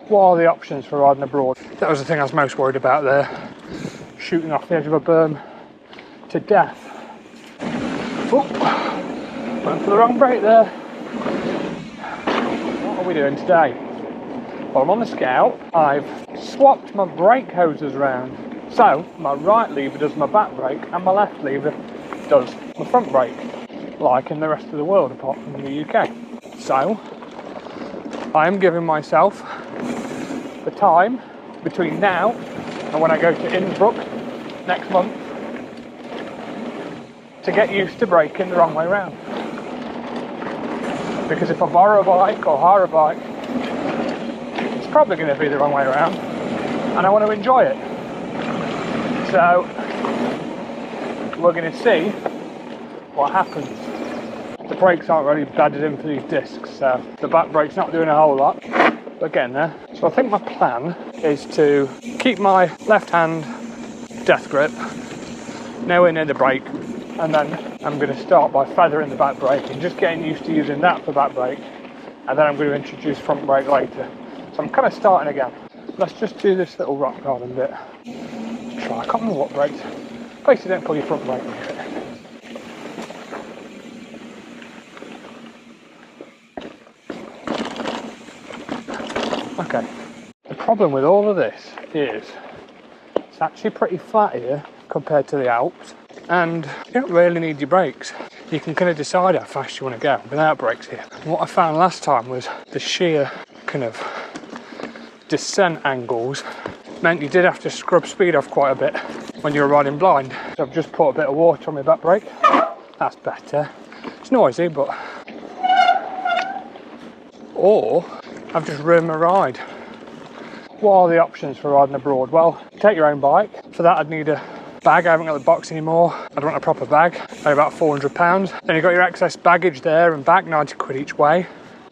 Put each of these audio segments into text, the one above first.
what are the options for riding abroad? That was the thing I was most worried about there. Shooting off the edge of a berm to death. Oh, went for the wrong brake there. What are we doing today? Well, I'm on the Scout. I've swapped my brake hoses around. So, my right lever does my back brake and my left lever does my front brake. Like in the rest of the world apart from the UK. So, I am giving myself the time between now and when I go to Innsbruck next month to get used to braking the wrong way round. Because if I borrow a bike or hire a bike, it's probably going to be the wrong way around and I want to enjoy it. So we're going to see what happens. The brakes aren't really bedded in for these discs, so the back brake's not doing a whole lot, but getting there. So I think my plan is to keep my left hand death grip nowhere near the brake, and then I'm going to start by feathering the back brake and just getting used to using that for back brake, and then I'm going to introduce front brake later. So I'm kind of starting again. Let's just do this little rock garden bit. Let's try. I can't remember what brakes. Basically, don't pull your front brake with it. Okay. The problem with all of this is it's actually pretty flat here compared to the Alps, and you don't really need your brakes. You can kind of decide how fast you want to go without brakes here. And what I found last time was the sheer kind of descent angles meant you did have to scrub speed off quite a bit when you were riding blind. So I've just put a bit of water on my back brake. That's better. It's noisy, but... Or I've just ruined my ride. What are the options for riding abroad? Well, take your own bike. For that I'd need a bag. I haven't got the box anymore. I'd want a proper bag. They're about £400. Then you've got your excess baggage there and back, 90 quid each way.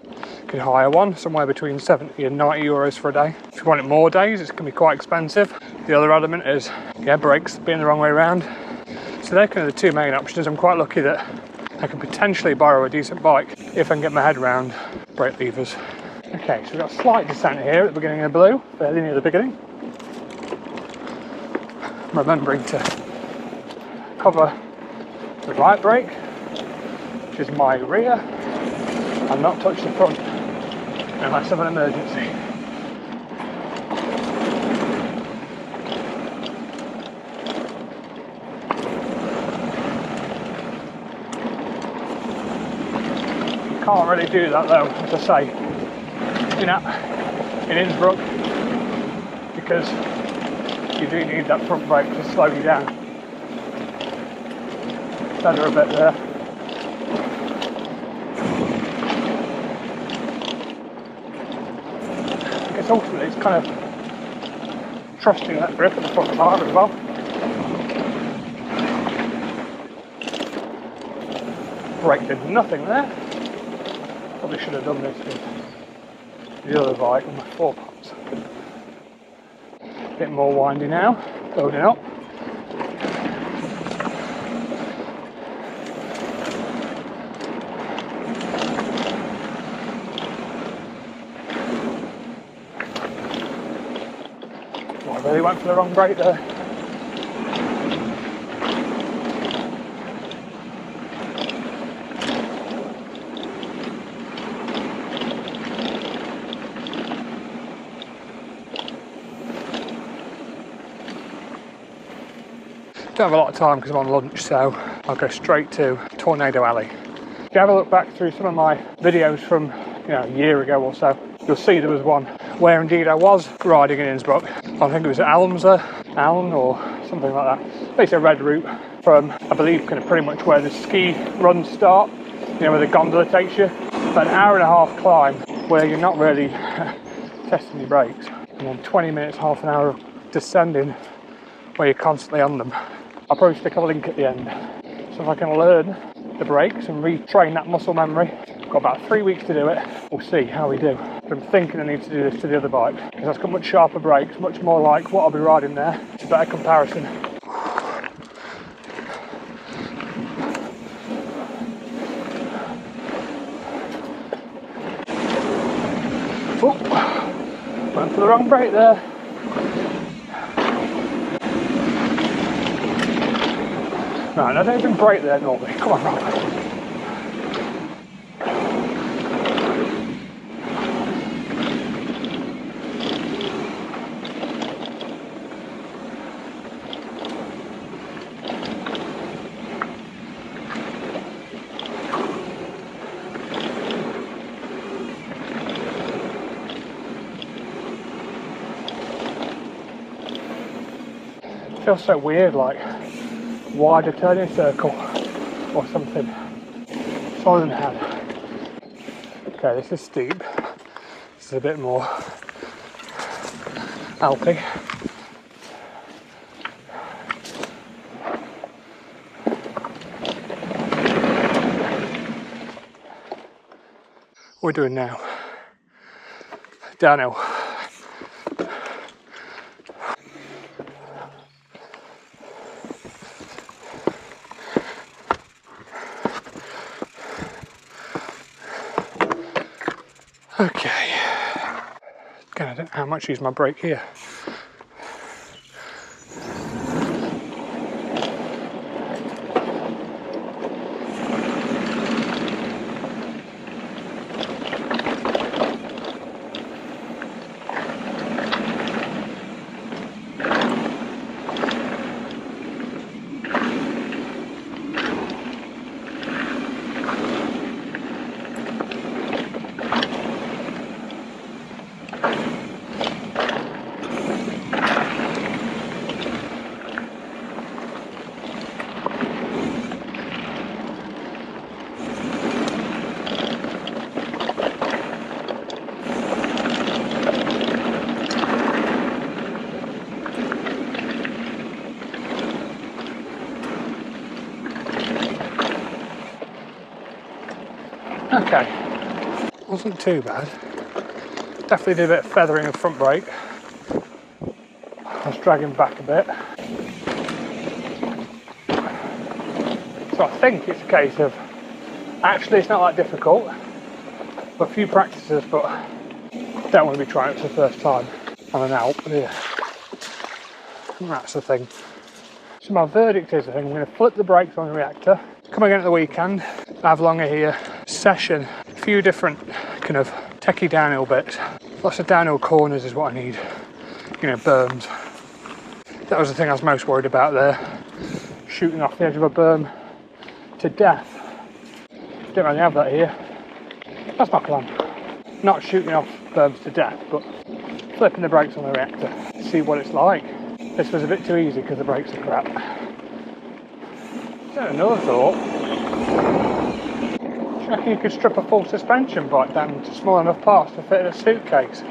You can hire one, somewhere between 70 and 90 euros for a day. If you want it more days, it's going to be quite expensive. The other element is, yeah, brakes being the wrong way around. So they're kind of the two main options. I'm quite lucky that I can potentially borrow a decent bike if I can get my head around brake levers. Okay, so we've got a slight descent here at the beginning of the blue, fairly near the beginning. Remembering to cover the right brake, which is my rear, and not touch the front unless of an emergency. You can't really do that though, as I say, in Innsbruck, because you do need that front brake to slow you down. Feather a bit there. I guess ultimately it's kind of trusting that grip at the front tire as well. Brake did nothing there. Probably should have done this with the other bike with my 4-pots. Bit more windy now, loading up. Well, I really went for the wrong brake there. Don't have a lot of time because I'm on lunch, so I'll go straight to Tornado Alley. If you have a look back through some of my videos from a year ago or so, you'll see there was one where indeed I was riding in Innsbruck. I think it was Arzler Alm or something like that. Basically a red route from, I believe, kind of pretty much where the ski runs start, where the gondola takes you. About an hour and a half climb where you're not really testing your brakes. And then 20 minutes, half an hour of descending where you're constantly on them. I'll probably stick a link at the end. So if I can learn the brakes and retrain that muscle memory, I've got about 3 weeks to do it. We'll see how we do. But I'm thinking I need to do this to the other bike because that's got much sharper brakes, much more like what I'll be riding there. It's a better comparison. Oh, went for the wrong brake there. Right, I don't even brake there normally. Come on, Rob. Feels so weird, like wider turning circle or something. Solid in the head. Okay, this is steep. This is a bit more Alpy. What we're doing now? Downhill. Okay, again, I don't know how much to use my brake here. Okay, wasn't too bad. Definitely did a bit of feathering of front brake. I was dragging back a bit. So I think it's a case of, actually it's not that difficult. A few practices, but don't want to be trying it for the first time on an Alp here. And that's the thing. So my verdict is, I think I'm going to flip the brakes on the reactor, come again at the weekend, have longer here, session, a few different kind of techie downhill bits. Lots of downhill corners is what I need, you know, berms. That was the thing I was most worried about there, shooting off the edge of a berm to death. Don't really have that here. That's my plan. Not shooting off berms to death, but flipping the brakes on the reactor, see what it's like. This was a bit too easy because the brakes are crap. So another thought, do you reckon you could strip a full suspension bike down into small enough parts to fit in a suitcase?